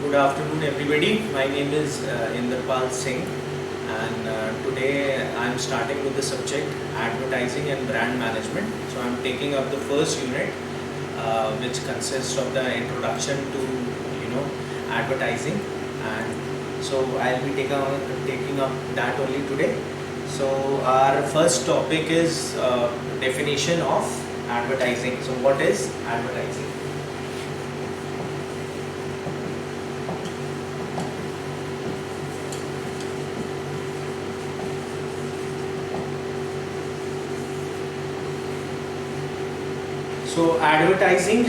Good afternoon, everybody. My name is Inderpal Singh, and today I'm starting with the subject advertising and brand management. So I'm taking up the first unit, which consists of the introduction to advertising, and so I'll be taking up that only today. So our first topic is definition of advertising. So what is advertising? So advertising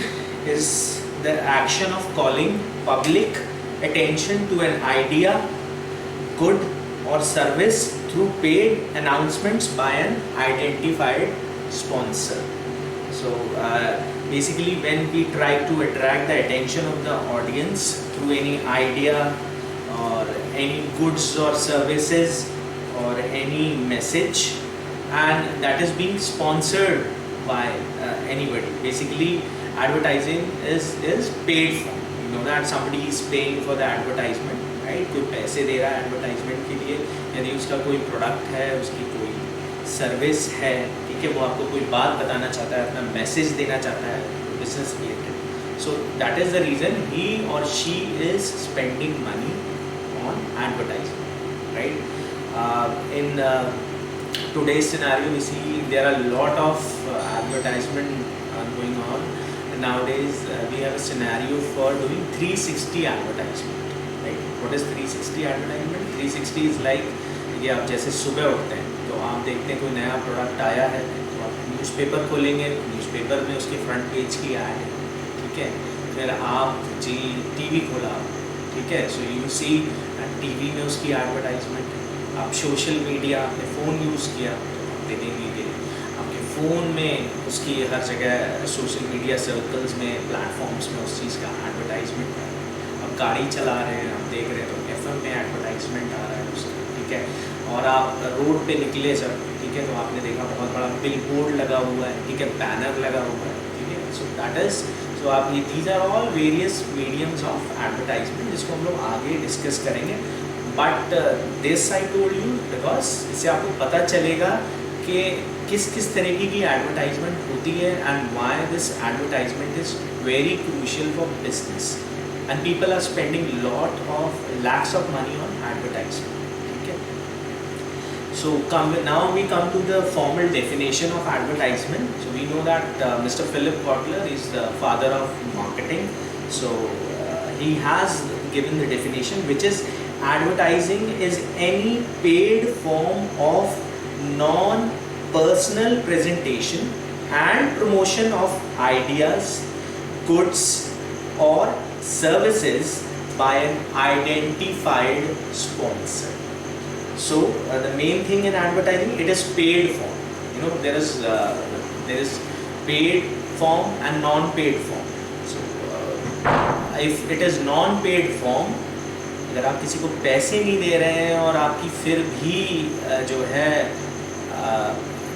is the action of calling public attention to an idea, good or service through paid announcements by an identified sponsor. So basically when we try to attract the attention of the audience through any idea or any goods or services or any message, and that is being sponsored by anybody. Basically advertising is paid for. You know that somebody is paying for the advertisement, right? कोई पैसे दे रहा है advertisement के लिए, यदि उसका कोई product है, उसकी कोई सर्विस है, ठीक है, वो आपको कोई बात बताना चाहता है, अपना मैसेज देना चाहता है business related. So that is the reason he or she is spending money on advertisement, right? In today's scenario we see there are a lot of advertisement going on. Nowadays we have a scenario for doing 360 advertisement, right? What is 360 advertisement? 360 is like ये आप जैसे सुबह उठते हैं तो आप देखते हैं कोई नया प्रोडक्ट आया है तो आप न्यूज़पेपर खोलेंगे, न्यूज़पेपर में उसके फ्रंट पेज की ऐड है, ठीक है. फिर आप जी टीवी खोला, ठीक है, सो यू सी टीवी में उसकी एडवर्टाइजमेंट है. आप सोशल मीडिया, आपने फ़ोन यूज़ किया तो आप देखेंगे आपके फ़ोन में उसकी हर जगह सोशल मीडिया सर्कल्स में, प्लेटफॉर्म्स में उस चीज़ का एडवर्टाइजमेंट है. आप गाड़ी चला रहे हैं, आप देख रहे हैं तो एफएम में एडवर्टाइजमेंट आ रहा है उसका, ठीक है. और आप रोड पे निकले जब, ठीक है, तो आपने देखा बहुत बड़ा बिल बोर्ड लगा हुआ है, ठीक है, बैनर लगा हुआ है, ठीक है. सो दैट इज़, सो आप ये these are all various mediums of advertisement जिसको हम लोग आगे डिस्कस करेंगे. But this I told you because इससे आपको पता चलेगा कि किस किस तरीके की एडवर्टाइजमेंट होती है and why this advertisement is very crucial for business and people are spending lot of lakhs of money on advertisement, ठीक है. So now we come to the formal definition of advertisement. So we know that Mr. Philip Kotler is the father of marketing. So he has given the definition, which is advertising is any paid form of non-personal presentation and promotion of ideas, goods or services by an identified sponsor. So the main thing in advertising, it is paid form. You know there is paid form and non-paid form. So if it is non-paid form, अगर आप किसी को पैसे नहीं दे रहे हैं और आपकी फिर भी जो है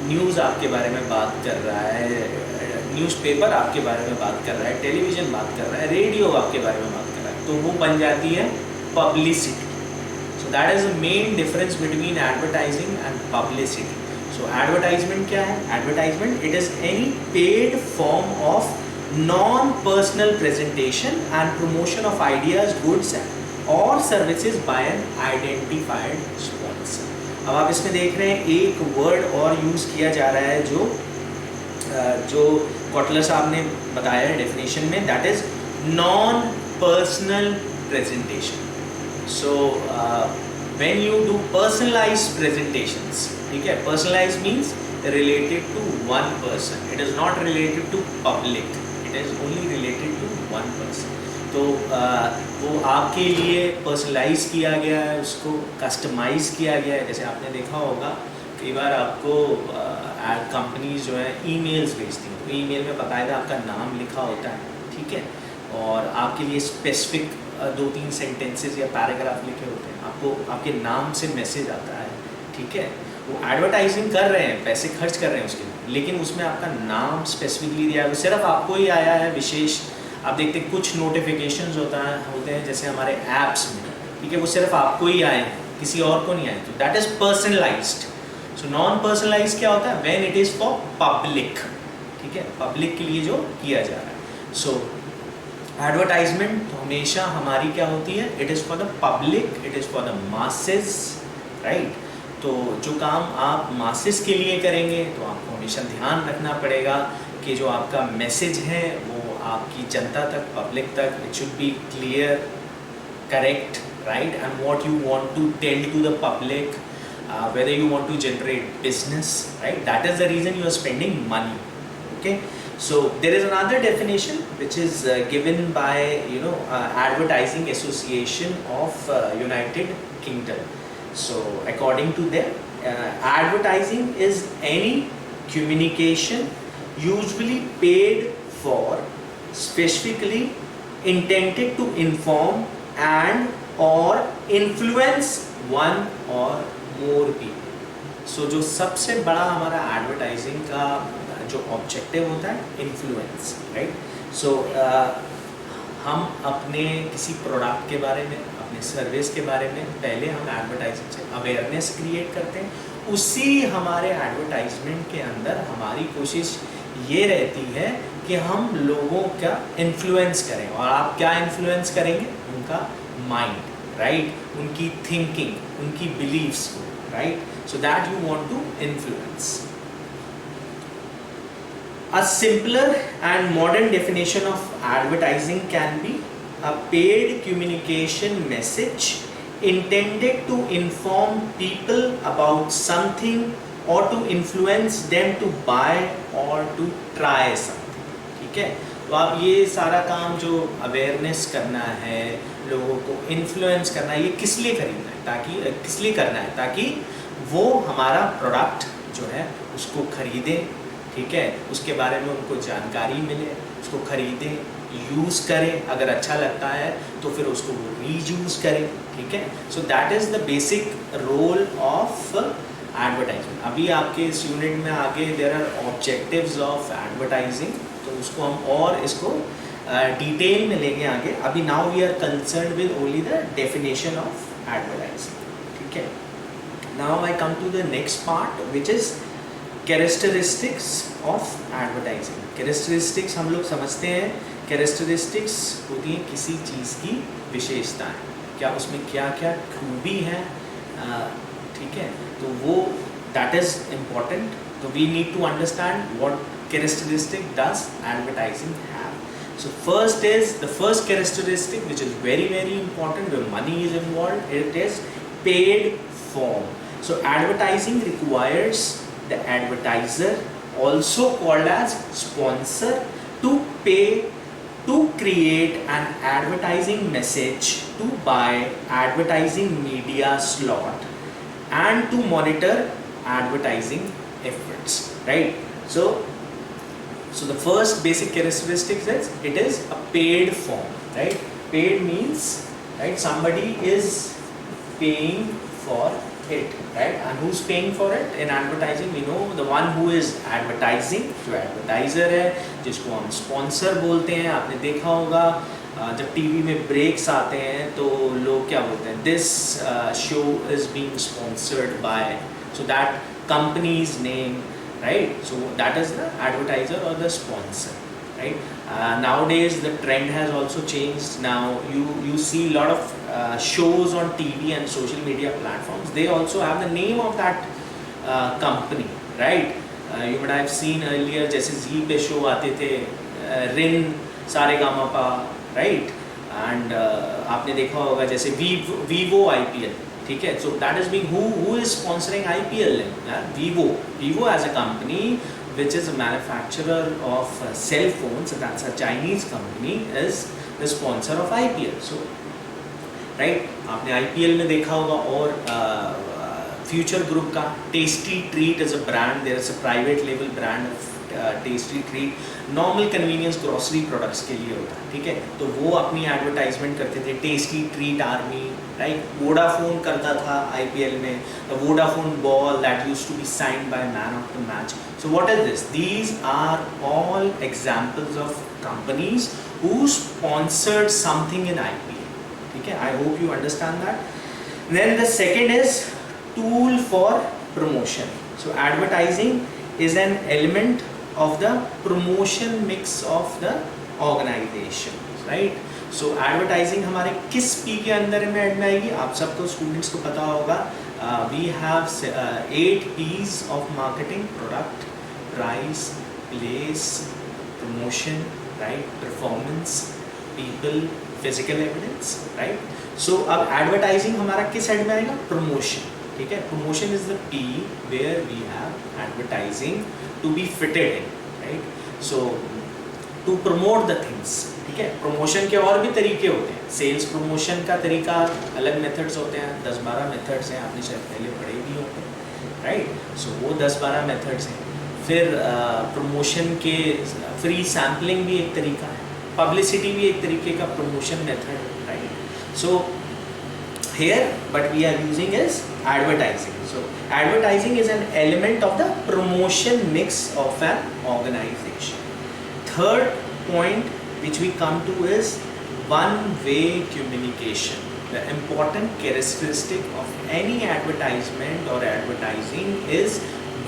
न्यूज़ आपके बारे में बात कर रहा है, न्यूज़पेपर आपके बारे में बात कर रहा है, टेलीविज़न बात कर रहा है, रेडियो आपके बारे में बात कर रहा है, तो वो बन जाती है publicity. So that is the main difference between advertising and publicity. So advertisement क्या है? Advertisement it is any paid form of non personal presentation and promotion of ideas, goods or services by an identified sponsor. अब आप इसमें देख रहे हैं एक word और यूज़ किया जा रहा है जो कॉटलर साहब ने बताया है डेफिनेशन में, that is non personal presentation. So when you do personalised presentations, ठीक है, personalise means related to one person, it is not related to public, it is only related to one person. तो वो आपके लिए personalise किया गया है, उसको कस्टमाइज़ किया गया है. जैसे आपने देखा होगा कई बार आपको कंपनीज जो है ईमेल्स भेजती हैं, तो ईमेल में बाकायदा आपका नाम लिखा होता है, ठीक है, और आपके लिए स्पेसिफिक 2-3 सेंटेंसेस या पैराग्राफ लिखे होते हैं, आपको आपके नाम से मैसेज आता है, ठीक है. वो एडवर्टाइजिंग कर रहे हैं, पैसे खर्च कर रहे हैं उसके लिए, लेकिन उसमें आपका नाम स्पेसिफिकली दिया है, वो सिर्फ आपको ही आया है विशेष आप देखते हैं कुछ नोटिफिकेशंस होते हैं जैसे हमारे ऐप्स में, ठीक है, वो सिर्फ आपको ही आए हैं, किसी और को नहीं आए, तो that is personalised. So non personalised क्या होता है? When it is for public, ठीक है, पब्लिक के लिए जो किया जा रहा है। सो एडवर्टाइजमेंट हमेशा हमारी क्या होती है? It is for the public, it is for the masses, right. तो जो काम आप मासेस के लिए करेंगे तो आपको हमेशा ध्यान रखना पड़ेगा कि जो आपका मैसेज है वो आपकी जनता तक, पब्लिक तक, it should be clear, correct, right, and what you want to tell to the public, whether you want to generate business, right? That is the reason you are spending money. Okay, so there is another definition which is given by Advertising Association of United Kingdom. So according to them, advertising is any communication usually paid for, specifically intended to inform and or influence one or more people. So जो सबसे बड़ा हमारा advertising का जो objective होता है, influence, right. सो हम अपने किसी प्रोडक्ट के बारे में, अपने सर्विस के बारे में पहले हम एडवर्टाइजिंग से अवेयरनेस क्रिएट करते हैं, उसी हमारे एडवर्टाइजमेंट के अंदर हमारी कोशिश ये रहती है कि हम लोगों का इन्फ्लुएंस करें। और आप क्या इन्फ्लुएंस करेंगे? उनका माइंड, राइट, उनकी थिंकिंग, उनकी बिलीव्स को, right, so that you want to influence. A simpler and modern definition of advertising can be a paid communication message intended to inform people about something or to influence them to buy or to try something, ठीक है। तो आप ये सारा काम जो awareness करना है, लोगों को इन्फ्लुएंस करना है, ये किस लिए खरीदना है? ताकि किस लिए करना है? ताकि वो हमारा प्रोडक्ट जो है उसको खरीदें, ठीक है, उसके बारे में उनको जानकारी मिले, उसको खरीदें, यूज़ करें, अगर अच्छा लगता है तो फिर उसको वो रीयूज़ करें, ठीक है। So that is the basic role of advertisement. अभी आपके इस यूनिट में आगे there are objectives of advertising, तो उसको हम और इसको डिटेल में लेंगे आगे। अभी now we are concerned with only the definition of advertising, ठीक है। Now I come to the next part, which is characteristics of advertising. Characteristics हम लोग समझते हैं, characteristics होती हैं किसी चीज़ की विशेषताएं, क्या उसमें क्या क्या खूबी है, ठीक है, तो वो that is important. So we need to understand what characteristic does advertising have. So first is the first characteristic, which is very very important, where money is involved. It is paid form. So advertising requires the advertiser, also called as sponsor, to pay to create an advertising message, to buy advertising media slot, and to monitor advertising efforts, right? So the first basic characteristic is it is a paid form, right? Paid means, right, somebody is paying for it, right? And who's paying for it in advertising? We know the one who is advertising, जो advertiser है, जिसको हम sponsor बोलते हैं। आपने देखा होगा जब टीवी में ब्रेक्स आते हैं तो लोग क्या बोलते हैं? This show is being sponsored by, so that company's name, right? So that is the advertiser or the sponsor, right? Nowadays the trend has also changed. Now you see a lot of shows on TV and social media platforms. They also have the name of that company, right? You might have seen earlier जैसे Z पे show आते थे, रिन, Sa Re Ga Ma Pa, right? And आपने देखा होगा जैसे Vivo IPL, ठीक है। So that is being who is sponsoring IPL? Vivo as a company, which is a manufacturer of cell phones, that's a Chinese company, is the sponsor of IPL. So, right, आपने IPL में देखा होगा। और future group का tasty treat is a brand, there is a private label brand of tasty treat, normal convenience grocery products के लिए होता है, ठीक है। तो वो अपनी एडवर्टाइजमेंट करते थे, tasty treat army, right. Vodafone करता था IPL में, the Vodafone ball that used to be signed by man of the match. So what is this? These are all examples of companies who sponsored something in IPL. ठीक है, I hope you understand that. Then the second is tool for promotion. So advertising is an element of the promotion mix of the organization, right? So advertising हमारे किस P के अंदर में add में आएगी? आप सबको स्टूडेंट्स को पता होगा. We have 8 P's of marketing: product, price, place, promotion, right? Performance, people, physical evidence, right? So अब advertising हमारा किस ऐड में आएगा? Promotion. ठीक है, promotion is the P where we have advertising to be fitted in, right? So to promote the things. ठीक है, promotion के और भी तरीके होते हैं. सेल्स प्रमोशन का तरीका अलग मेथड्स होते हैं, 10-12 मेथड्स हैं, आपने शायद पहले पढ़े भी होंगे, राइट? सो वो 10-12 मेथड्स हैं. फिर प्रमोशन के फ्री सैम्पलिंग भी एक तरीका है, पब्लिसिटी भी एक तरीके का promotion method, right? So here what we are using is advertising. So advertising is an element of the promotion mix of an organization. Third point which we come to is one-way communication. The important characteristic of any advertisement or advertising is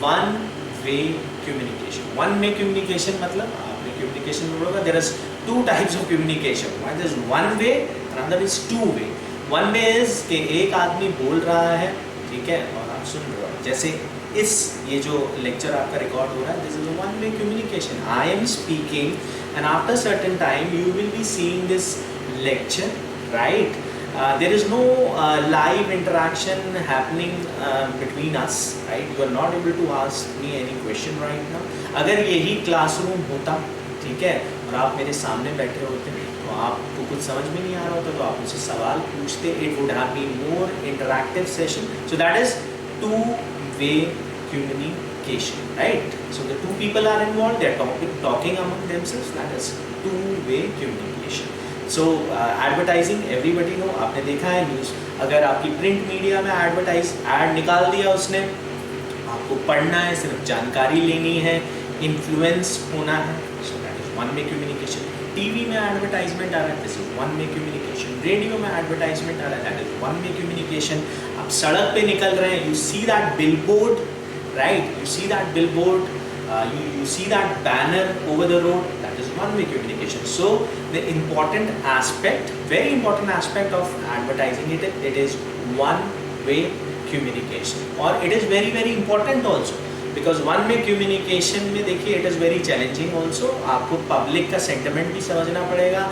one-way communication. One-way communication मतलब आपने communication में बोला there is 2 types of communication. One is one way, another is two way. One way is कि एक आदमी बोल रहा है, ठीक है, और आप सुन रहे हो. जैसे ये जो लेक्चर आपका रिकॉर्ड हो रहा है, this is a one way communication. I am speaking and after certain time you will be seeing this lecture, right? There is no live interaction happening between us, right? You are not able to ask me any question right now. अगर यही classroom होता, ठीक है, और आप मेरे सामने बैठे होते, तो आपको कुछ समझ में नहीं आ रहा होता तो आप मुझसे सवाल पूछते. It would have been more interactive session. So that is two way communication, right? So the two people are involved, they are talking among themselves, that is two way communication. So advertising, everybody know, आपने देखा है news, अगर आपकी print media में add निकाल दिया उसने, आपको पढ़ना है, सिर्फ जानकारी लेनी है, इन्फ्लुएंस होना है, so that is one way communication. TV में एडवर्टाइजमेंट आ रहा है, this is one way communication. Radio में एडवर्टाइजमेंट आ रहा है, that is one way communication. आप सड़क पे निकल रहे हैं, you see that billboard, right? You see that billboard, you see that banner over the road, that is one way communication. So the important aspect, very important aspect of advertising, it is one way communication, or it is very very important also. Because one way communication में देखिए it is very challenging also. आपको public का sentiment भी समझना पड़ेगा.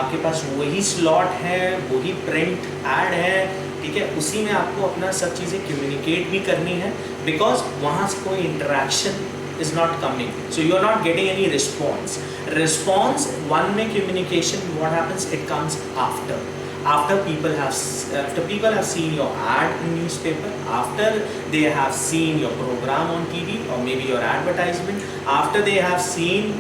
आपके पास वही slot है, वही प्रिंट ऐड है, ठीक है, उसी में आपको अपना सब चीज़ें कम्युनिकेट भी करनी है, बिकॉज वहाँ से कोई interaction is not coming, so you are not getting any response. One way communication, what happens, it comes after people have seen your ad in newspaper, after they have seen your program on TV or maybe your advertisement, after they have seen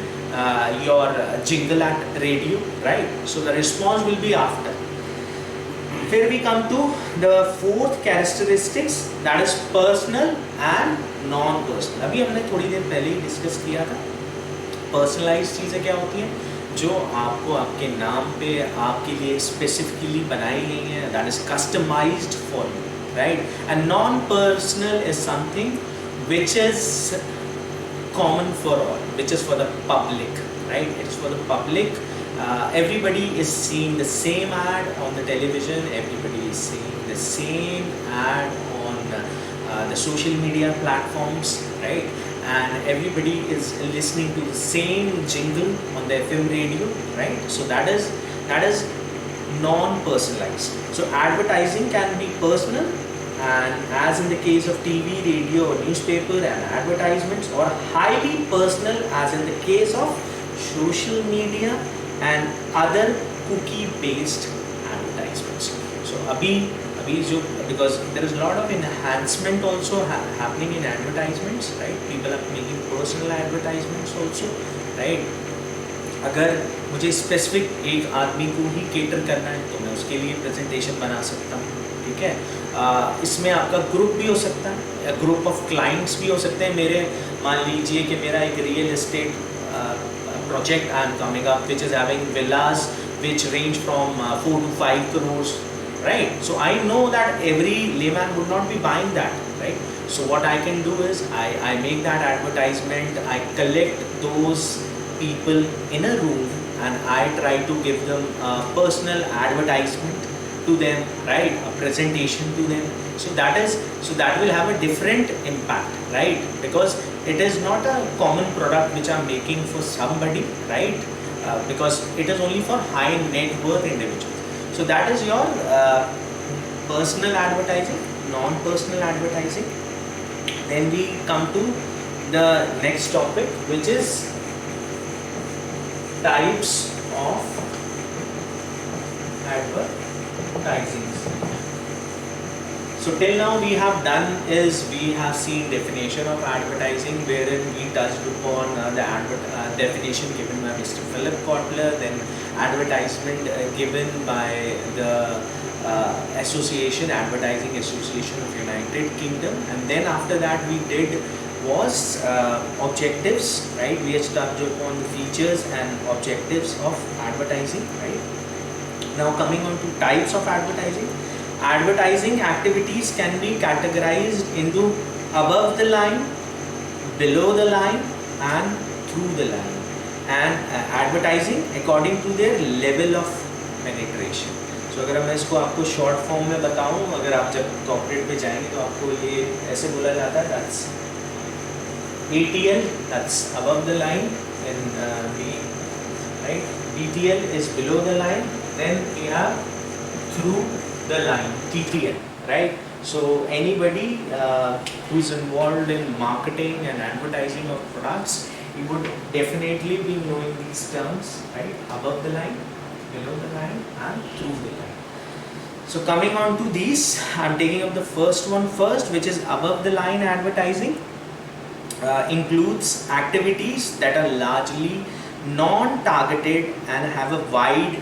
your jingle at radio, right? So the response will be after. Here we come to the fourth characteristics, that is personal and non-personal. अभी हमने थोड़ी देर पहले ही discuss किया था. Personalise चीज़ें क्या होती हैं, जो आपको आपके नाम पे आपके लिए स्पेसिफिकली बनाई गई हैं, that is customised for you, right? And non personal is something which is common for all, which is for the public, right? It is for the public. Everybody is seeing the same ad on the television, everybody is seeing the same ad on the social media platforms, right? And everybody is listening to the same jingle on the FM radio, right? So that is non-personalized. So advertising can be personal, and as in the case of TV, radio, newspaper and advertisements, or highly personal as in the case of social media and other cookie-based advertisements. So abhi जो, because there is a lot of enhancement also happening in advertisements, right? People are making personal advertisements also, right? अगर मुझे specific एक आदमी को ही cater करना है तो मैं उसके लिए प्रेजेंटेशन बना सकता हूँ, ठीक है? इसमें आपका ग्रुप भी हो सकता है, ग्रुप ऑफ क्लाइंट्स भी हो सकते हैं. मेरे मान लीजिए कि मेरा एक real estate project I am coming up, which is having villas which range from 4 to 5 crores, right? So I know that every layman would not be buying that, right? So what I can do is I make that advertisement, I collect those people in a room and I try to give them a personal advertisement to them, right? A presentation to them. So that will have a different impact, right? Because it is not a common product which I'm making for somebody, right? Because it is only for high net worth individuals. So that is your personal advertising, non-personal advertising. Then we come to the next topic, which is types of advertising. So till now we have done is we have seen definition of advertising, wherein we touched upon the definition given by Mr. Philip Kotler, then advertisement given by the Advertising Association of United Kingdom, and then after that we did was objectives, right? We have touched upon the features and objectives of advertising, right? Now coming on to types of advertising. Advertising activities can be categorized into above the line, below the line and through the line, and advertising according to their level of penetration. So अगर मैं इसको आपको short form में बताऊं, अगर आप जब corporate पे जाएंगे तो आपको ये ऐसे बोला जाता है, that's ATL, that's above the line, and right, BTL is below the line, then we have through the line, TTL, right? So anybody who is involved in marketing and advertising of products, you would definitely be knowing these terms, right? Above the line, below the line and through the line. So coming on to these, I'm taking up the first one first, which is above the line advertising. Includes activities that are largely non-targeted and have a wide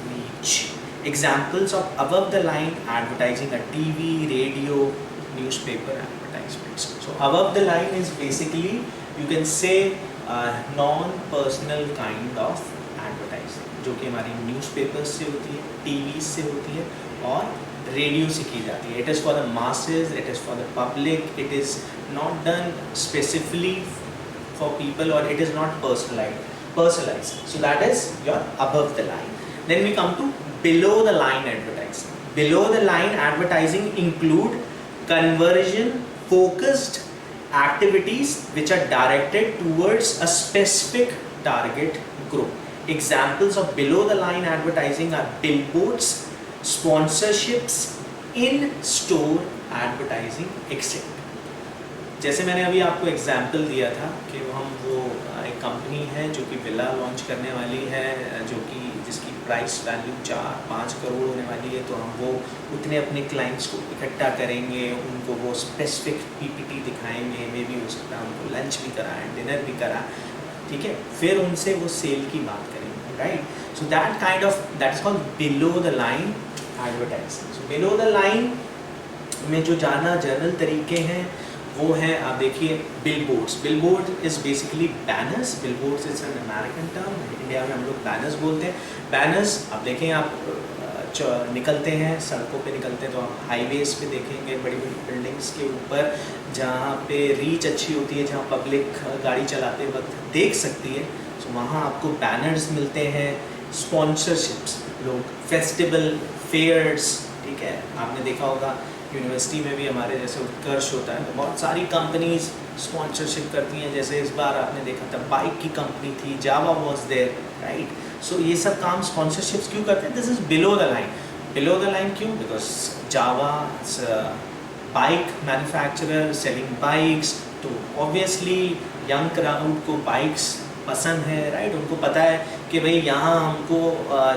reach. Examples of above the line advertising are TV, radio, newspaper advertisements. So above the line is basically, you can say, non-personal kind of advertising, जो कि हमारी newspapers से होती है, TV से होती है और रेडियो से की जाती है. It is for the masses, it is for the public, it is not done specifically for people, or it is not personalized. So that is your above the line. Then we come to below the line advertising. Below the line advertising include conversion focused activities which are directed towards a specific target group. Examples of below the line advertising are billboards, sponsorships, in-store advertising, etc. जैसे मैंने अभी आपको example दिया था कि वो एक company है जो कि विला लॉन्च करने वाली है, जो कि जिसकी प्राइस वैल्यू 4-5 करोड़ होने वाली है, तो हम वो उतने अपने क्लाइंट्स को इकट्ठा करेंगे, उनको वो स्पेसिफिक पीपीटी दिखाएंगे, मे बी हो सकता है उनको लंच भी कराएं, डिनर भी कराएं, ठीक है, फिर उनसे वो सेल की बात करेंगे, right? So that is called below the line advertising. So below the line में जो जाना जनरल तरीके हैं वो हैं, आप देखिए, billboards. Billboard is basically banners. Billboards is an American term, India में हम लोग बैनर्स बोलते हैं. बैनर्स आप देखें, आप निकलते हैं, सड़कों पे निकलते हैं तो आप हाईवेज़ पे देखेंगे बड़ी बड़ी बिल्डिंग्स के ऊपर, जहाँ पे रीच अच्छी होती है, जहाँ पब्लिक गाड़ी चलाते वक्त देख सकती है, तो वहाँ आपको बैनर्स मिलते हैं. स्पॉन्सरशिप्स, लोग फेस्टिवल, फेयर्स, ठीक है, आपने देखा होगा यूनिवर्सिटी में भी हमारे जैसे उत्कर्ष होता है तो बहुत सारी कंपनीज स्पॉन्सरशिप करती हैं. जैसे इस बार आपने देखा था बाइक की कंपनी थी, Jawa was there, right? So ये सब काम स्पॉन्सरशिप्स क्यों करते हैं? This is below the line. Below the line क्यों? Because Jawa bike manufacturer selling bikes, तो ऑब्वियसली यंग क्राउड को बाइक्स पसंद है, राइट? उनको पता है कि भाई यहाँ हमको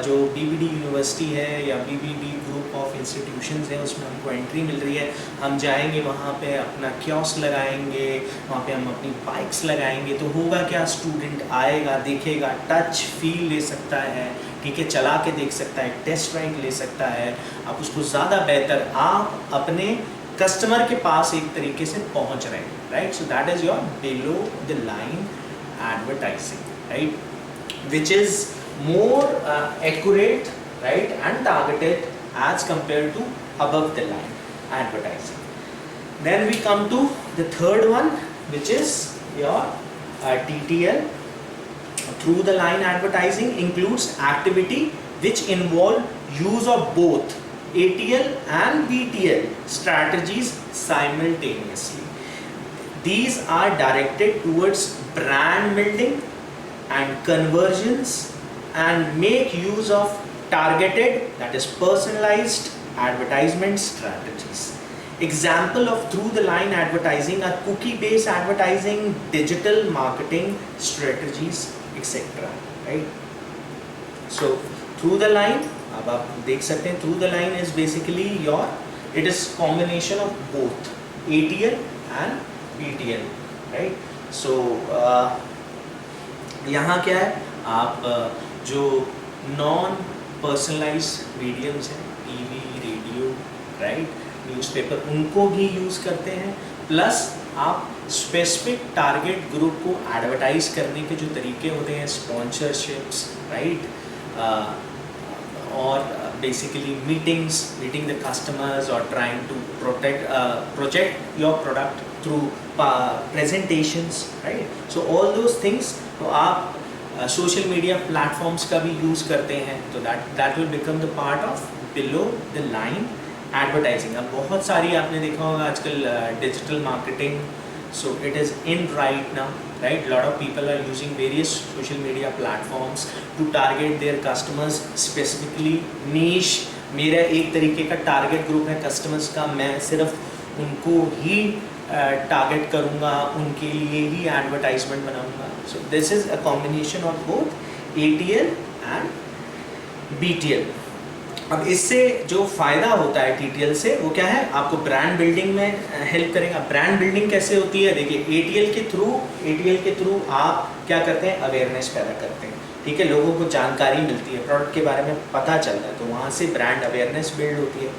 जो बीबीडी यूनिवर्सिटी है या बीबीडी ग्रुप ऑफ इंस्टीट्यूशंस हैं उसमें हमको एंट्री मिल रही है, हम जाएंगे वहाँ पे अपना कियोस्क लगाएंगे, वहाँ पे हम अपनी बाइक्स लगाएंगे, तो होगा क्या, स्टूडेंट आएगा, देखेगा, टच फील ले सकता है, ठीक है, चला के देख सकता है, टेस्ट राइड ले सकता है, आप उसको ज़्यादा बेहतर आप अपने कस्टमर के पास एक तरीके से पहुँच रहे हैं, right? So that is your below the line advertising, right? which is more accurate, right, and targeted as compared to above the line advertising. Then we come to the third one, which is your TTL. Through the line advertising includes activity which involve use of both ATL and BTL strategies simultaneously. These are directed towards brand building and conversions and make use of targeted, that is personalized advertisement strategies. Example of through the line advertising are cookie based advertising, digital marketing strategies, etc. right? So through the line, अब आप देख सकते हैं, through the line is basically your, it is combination of both ATL and BTL, right? So यहाँ क्या है, आप जो नॉन पर्सनलाइज्ड मीडियम्स हैं, टीवी, रेडियो, राइट, न्यूज़पेपर, उनको भी यूज़ करते हैं, प्लस आप स्पेसिफिक टारगेट ग्रुप को एडवर्टाइज करने के जो तरीके होते हैं, स्पॉन्सरशिप्स, राइट, और basically meeting the customers or trying to project your product through presentations, right? So all those things, तो आप social media platforms का भी use करते हैं, तो that will become the part of below the line advertising. अब बहुत सारी आपने देखा होगा आजकल digital marketing, so it is in right now, right? Lot of people are using various social media platforms to target their customers specifically niche. मेरा एक तरीके का टारगेट ग्रुप है कस्टमर्स का, मैं सिर्फ उनको ही टारगेट करूँगा, उनके लिए ही एडवर्टाइजमेंट बनाऊँगा. So this is a combination of both ATL and BTL. अब इससे जो फ़ायदा होता है TTL से, वो क्या है, आपको ब्रांड बिल्डिंग में हेल्प करेगा. ब्रांड बिल्डिंग कैसे होती है, देखिए ATL के थ्रू आप क्या करते हैं, अवेयरनेस पैदा करते हैं, ठीक है, लोगों को जानकारी मिलती है, प्रोडक्ट के बारे में पता चलता है, तो वहाँ से ब्रांड अवेयरनेस बिल्ड होती है.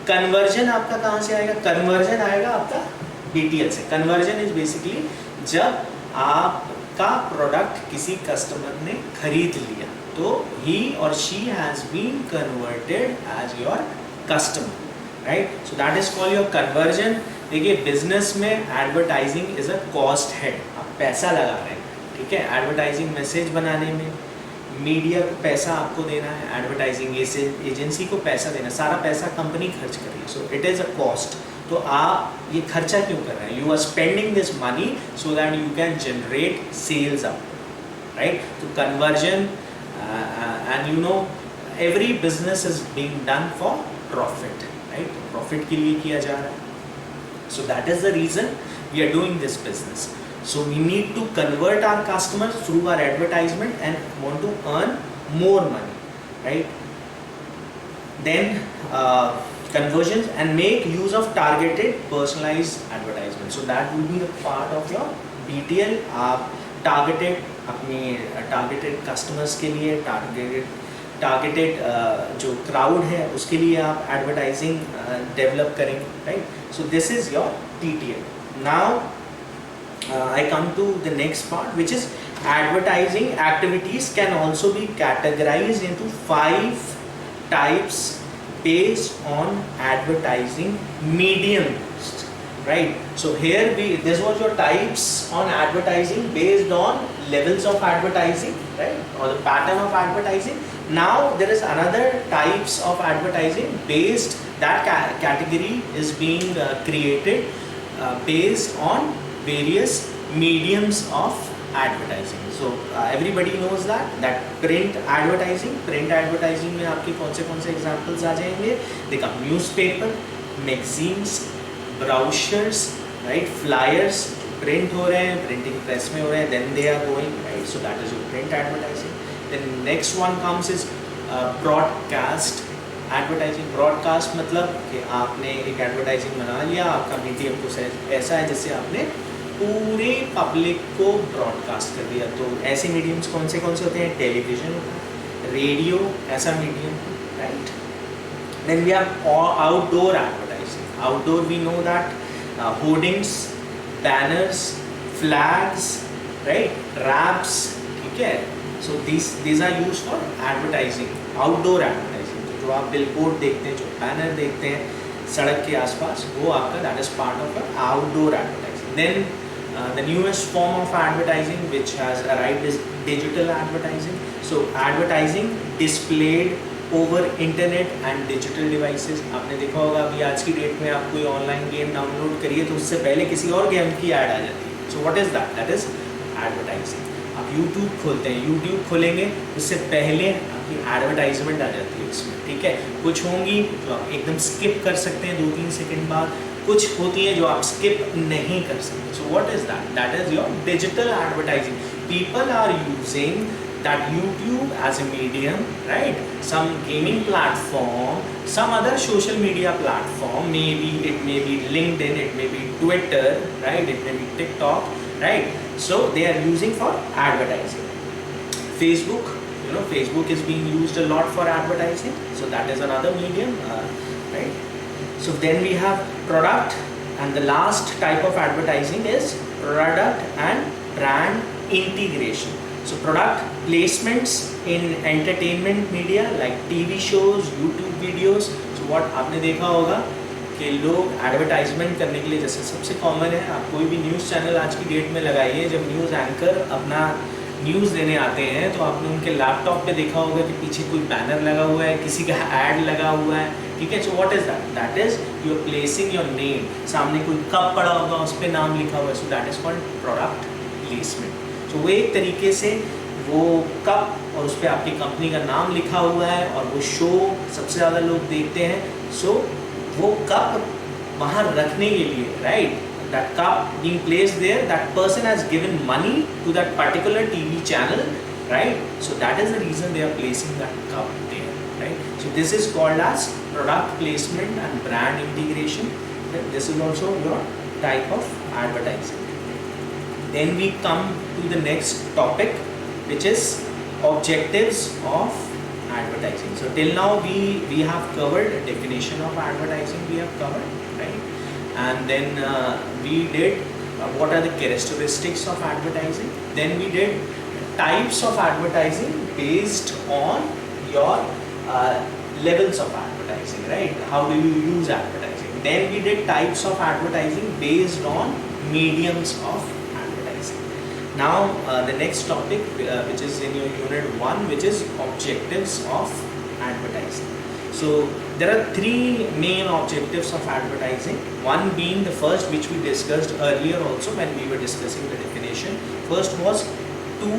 कन्वर्जन आपका कहाँ से आएगा, कन्वर्जन आएगा आपका BTL से. कन्वर्जन इज बेसिकली जब आपका प्रोडक्ट किसी कस्टमर ने खरीद लिया, तो he or she has been converted as your customer, right? So that is called your conversion. देखिए बिजनेस में advertising is a cost head, आप पैसा लगा रहे हैं, ठीक है, एडवर्टाइजिंग मैसेज बनाने में, मीडिया को पैसा आपको देना है, एडवर्टाइजिंग एजेंसी को पैसा देना, सारा पैसा कंपनी खर्च कर रही है, so it is a cost. तो आप ये खर्चा क्यों कर रहे हैं, you are spending this money so that you can generate sales up, right. तो conversion, and you know every business is being done for profit, right? Profit के लिए किया जा रहा है, so that is the reason we are doing this business. So we need to convert our customers through our advertisement and want to earn more money, right? Then conversions and make use of targeted personalized advertisement, so that will be a part of your BTL. आप अपने targeted customers के लिए, targeted जो crowd है उसके लिए आप advertising develop करेंगे, right. So this is your TTL. Now I come to the next part, which is advertising activities can also be categorised into 5 types based on advertising mediums, right? So here this was your types on advertising based on levels of advertising, right, or the pattern of advertising. Now there is another types of advertising based, that category is being created based on various mediums of advertising. So everybody knows that print advertising में आपके कौन से examples आ जाएंगे, देखा, newspaper, magazines, brochures, right, flyers print हो रहे हैं, प्रिंटिंग प्रेस में हो रहे हैं, then they are going, right. So that is your print advertising. Then next one comes is broadcast advertising. Broadcast मतलब कि आपने एक एडवर्टाइजिंग बना लिया, आपका मीडियम कुछ ऐसा है जिससे आपने पूरे पब्लिक को ब्रॉडकास्ट कर दिया. तो ऐसे मीडियम्स कौन से होते हैं, टेलीविजन होता है, रेडियो ऐसा medium, right. Then we have outdoor advertising. Outdoor we know that hoardings, banners, flags, right, wraps, ठीक है, So these are used for advertising, outdoor advertising. तो जो आप बिलबोर्ड देखते हैं, जो बैनर देखते हैं सड़क के आसपास, वो आपका that is part of outdoor advertising. Then the newest form of advertising which has arrived is digital advertising. So advertising displayed over internet and digital devices. आपने देखा होगा अभी आज की डेट में आप कोई ऑनलाइन गेम डाउनलोड करिए तो उससे पहले किसी और गेम की ऐड आ जाती है. So what is that? That is advertising. आप YouTube खोलते हैं, YouTube खोलेंगे उससे पहले आपकी एडवर्टाइजमेंट आ जाती है उसमें, ठीक है. कुछ होंगी जो आप एकदम स्किप कर सकते हैं 2-3 सेकंड बाद, कुछ होती हैं जो आप स्किप नहीं कर सकते. So what is that? That is your digital advertising. People are using that YouTube as a medium, right? Some gaming platform, some other social media platform, maybe it may be LinkedIn, it may be Twitter, right? It may be TikTok, right? So they are using for advertising. Facebook, you know, Facebook is being used a lot for advertising, so that is another medium, right? So then we have product, and the last type of advertising is product and brand integration. So product placements in entertainment media like TV shows, YouTube videos. So what आपने देखा होगा कि लोग advertisement करने के लिए, जैसे सबसे कॉमन है, आप कोई भी न्यूज़ चैनल आज की डेट में लगाइए, जब न्यूज़ एंकर अपना न्यूज़ देने आते हैं तो आपने उनके लैपटॉप पे देखा होगा कि पीछे कोई बैनर लगा हुआ है, किसी का ऐड लगा हुआ है, ठीक है. So what is that? That is you are placing your name. सामने कोई कप पड़ा होगा, उस पर नाम लिखा हुआ है. So that is called product placement. तो वो एक तरीके से वो कप और उस पर आपकी कंपनी का नाम लिखा हुआ है और वो शो सबसे ज़्यादा लोग देखते हैं. सो वो कप वहाँ रखने के लिए, right, that cup being placed there, that person has given money to that particular TV channel, right? So that is the reason they are placing that cup there, right? So this is called as product placement and brand integration. This is also your type of advertising. Then we come to the next topic, which is objectives of advertising. So till now we have covered definition of advertising, we have covered, right? And then we did what are the characteristics of advertising. Then we did types of advertising based on your levels of advertising, right? How do you use advertising? Then we did types of advertising based on mediums of advertising. Now the next topic which is in your unit 1, which is objectives of advertising. So there are 3 main objectives of advertising. One being the first, which we discussed earlier also when we were discussing the definition. First was to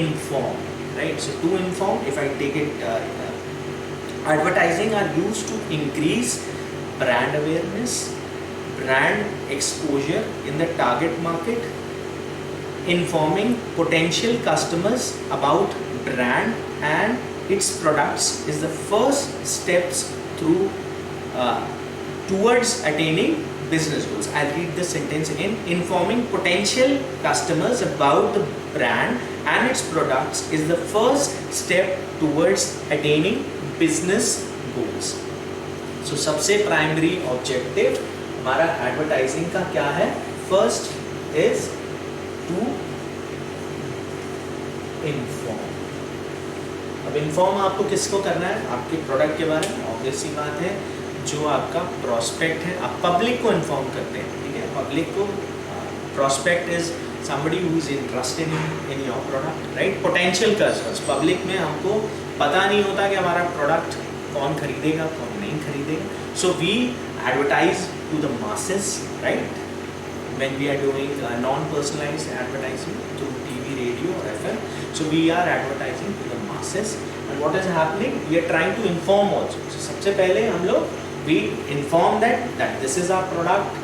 inform, right? So to inform, if I take it, advertising are used to increase brand awareness, brand exposure in the target market, informing potential customers about brand and its products is the first steps through towards attaining business goals. I'll read the sentence again. Informing potential customers about the brand and its products is the first step towards attaining business goals. So सबसे primary objective हमारा advertising का क्या है? First is to inform. अब inform आपको किसको करना है? आपके प्रोडक्ट के बारे में. ऑब्वियस सी बात है, जो आपका प्रोस्पेक्ट है, आप पब्लिक को इन्फॉर्म करते हैं, ठीक है. पब्लिक को prospect is somebody who is interested in your product, right? Potential customers. Public में हमको पता नहीं होता कि हमारा प्रोडक्ट कौन खरीदेगा, कौन नहीं खरीदेगा. So we advertise to the masses, right? When we are doing non-personalized advertising through TV, radio or FM. So we are advertising to the masses. And what is happening? We are trying to inform also. So सबसे पहले हम लोग we inform that this is our product.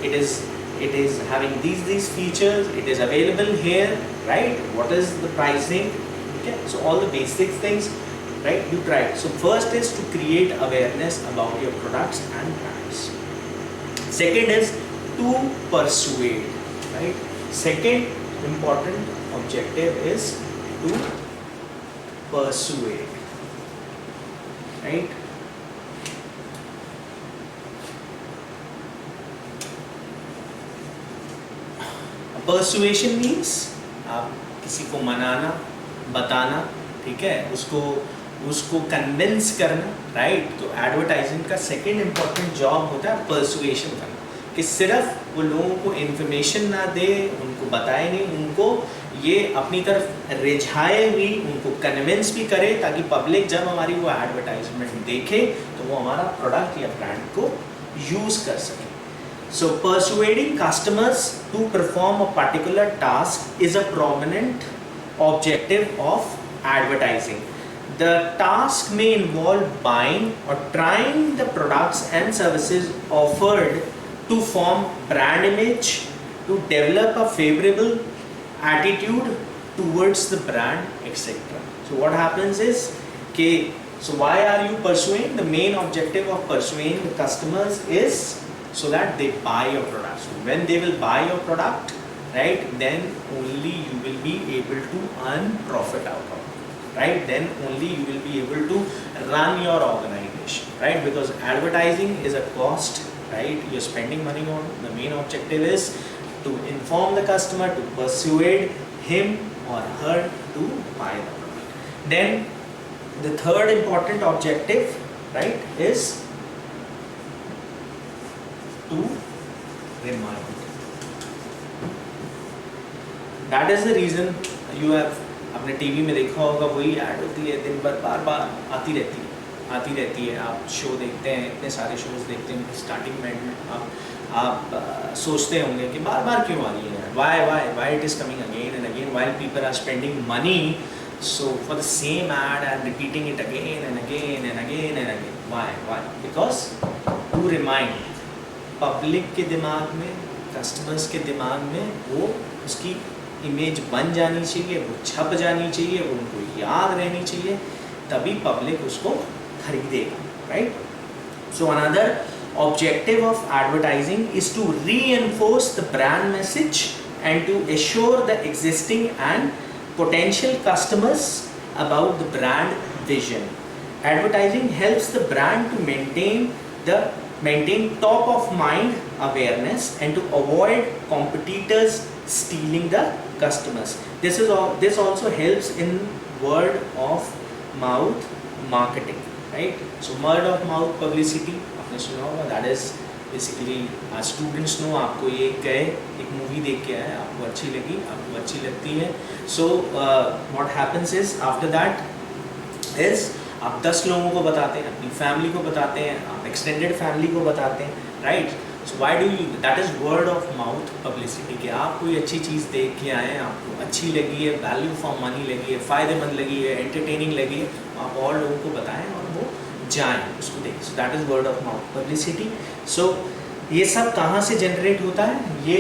It is having these features. It is available here, right? What is the pricing? Okay. So all the basic things, right? You try. So first is to create awareness about your products and brands. Second is to persuade, right? Second important objective is to persuade, right? Persuasion means आप किसी को मनाना, बताना, ठीक है, उसको उसको convince करना, राइट। तो एडवर्टाइजिंग का सेकंड इम्पॉर्टेंट जॉब होता है पर्सुएशन करना, कि सिर्फ वो लोगों को इन्फॉर्मेशन ना दे, उनको बताए नहीं, उनको ये अपनी तरफ रिझाए भी, उनको कन्विंस भी करे, ताकि पब्लिक जब हमारी वो एडवर्टाइजमेंट देखे तो वो हमारा प्रोडक्ट या ब्रांड को यूज़ कर सके। So persuading customers to perform a particular task is a prominent objective of advertising. The task may involve buying or trying the products and services offered, to form brand image, to develop a favorable attitude towards the brand, etc. So what happens is, so why are you pursuing? The main objective of pursuing the customers is so that they buy your product. So when they will buy your product, right, then only you will be able to earn profit out of it, right? Then only you will be able to run your organization, right? Because advertising is a cost, right? You're spending money on. The main objective is to inform the customer, to persuade him or her to buy the product. Then the third important objective, right, is to remind. That is the reason you have, अपने TV में देखा होगा, वही add होती है दिन भर, बार बार आती रहती है। आप शो देखते हैं, इतने सारे शोज देखते हैं, स्टार्टिंग में आप सोचते होंगे कि बार बार क्यों आ रही है, why it is coming again and again, while people are spending money so for the same ad and repeating it again and again and again and again. Why? Because to remind public के दिमाग में, customers के दिमाग में वो उसकी image बन जानी चाहिए, वो छप जानी चाहिए, वो उनको याद रहनी चाहिए, तभी पब्लिक उसको खरीदेगा, right. So another objective of advertising is to reinforce the brand message and to assure the existing and potential customers about the brand vision. Advertising helps the brand to maintain top of mind awareness and to avoid competitors stealing the customers. This also helps in word of mouth marketing, right? So word of mouth publicity आपने सुना होगा, that is basically students know, आपको ये गए एक movie देख के आए, आपको अच्छी लगी, आपको अच्छी लगती है, so what happens is after that is आप 10 लोगों को बताते हैं, अपनी फैमिली को बताते हैं, आप एक्सटेंडेड फैमिली को बताते हैं, right. So why do you, that is word of mouth publicity, कि आप कोई अच्छी चीज़ देख के आए, आपको अच्छी लगी है, वैल्यू फॉर मनी लगी है, फ़ायदेमंद लगी है, एंटरटेनिंग लगी है, आप और लोगों को बताएं और वो जाएं उसको देखें। So that is word of mouth publicity. So ये सब कहाँ से जनरेट होता है? ये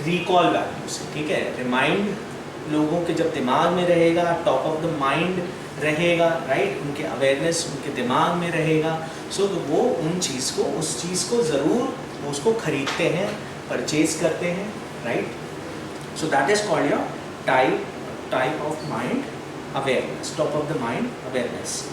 रिकॉल वैल्यू से, ठीक है। रिमाइंड लोगों के जब दिमाग में रहेगा, टॉप ऑफ द माइंड रहेगा, राइट, उनके अवेयरनेस उनके दिमाग में रहेगा, सो तो वो उस चीज़ को ज़रूर उसको खरीदते हैं, परचेज करते हैं, right. So that is called your type of mind awareness, top of the mind awareness.